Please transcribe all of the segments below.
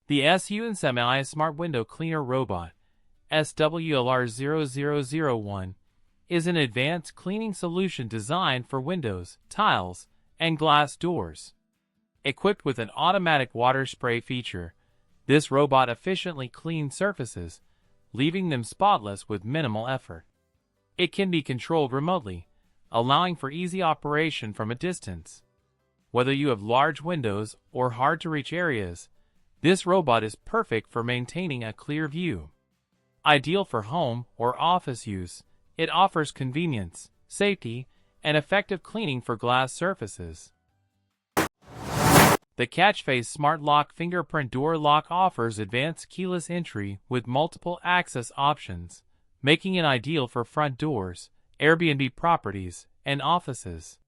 The SU Semi Smart Window Cleaner Robot SWLR0001 is an advanced cleaning solution designed for windows, tiles, and glass doors. Equipped with an automatic water spray feature, this robot efficiently cleans surfaces, leaving them spotless with minimal effort. It can be controlled remotely, allowing for easy operation from a distance. Whether you have large windows or hard-to-reach areas, this robot is perfect for maintaining a clear view. Ideal for home or office use, it offers convenience, safety, and effective cleaning for glass surfaces. The Catchface Smart Lock Fingerprint Door Lock offers advanced keyless entry with multiple access options, making it ideal for front doors, Airbnb properties, and offices.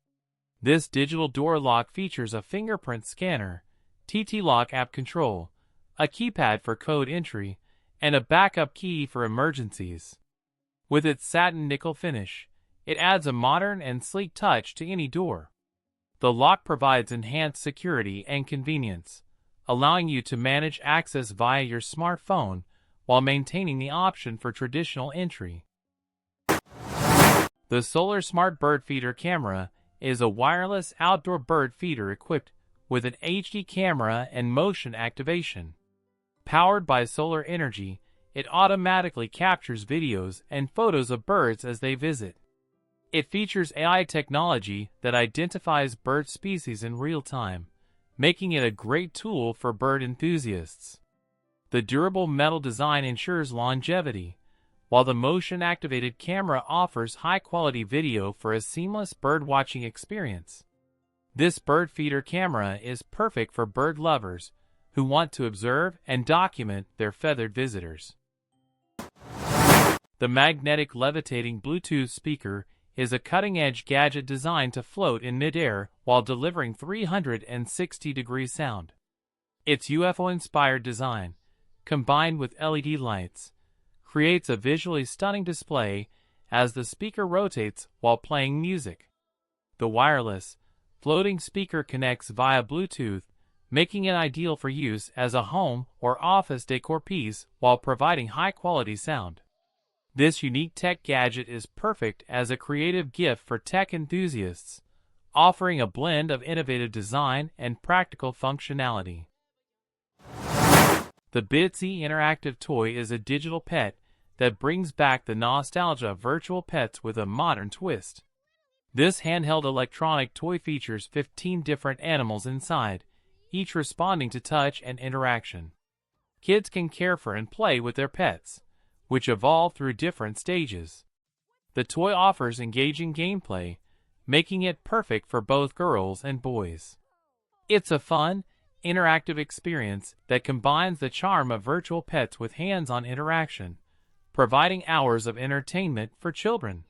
This digital door lock features a fingerprint scanner, TT-Lock app control, a keypad for code entry, and a backup key for emergencies. With its satin nickel finish, it adds a modern and sleek touch to any door. The lock provides enhanced security and convenience, allowing you to manage access via your smartphone while maintaining the option for traditional entry. The Solar Smart Bird Feeder Camera is a wireless outdoor bird feeder equipped with an HD camera and motion activation. Powered by solar energy, it automatically captures videos and photos of birds as they visit. It features AI technology that identifies bird species in real time, making it a great tool for bird enthusiasts. The durable metal design ensures longevity, while the motion-activated camera offers high-quality video for a seamless bird-watching experience. This bird feeder camera is perfect for bird lovers who want to observe and document their feathered visitors. The magnetic levitating Bluetooth speaker is a cutting-edge gadget designed to float in midair while delivering 360-degree sound. Its UFO-inspired design, combined with LED lights, creates a visually stunning display as the speaker rotates while playing music. The wireless, floating speaker connects via Bluetooth, making it ideal for use as a home or office decor piece while providing high-quality sound. This unique tech gadget is perfect as a creative gift for tech enthusiasts, offering a blend of innovative design and practical functionality. The Bitsy interactive toy is a digital pet that brings back the nostalgia of virtual pets with a modern twist. This handheld electronic toy features 15 different animals inside, each responding to touch and interaction. Kids can care for and play with their pets, which evolve through different stages. The toy offers engaging gameplay, making it perfect for both girls and boys. It's a fun, interactive experience that combines the charm of virtual pets with hands-on interaction, providing hours of entertainment for children.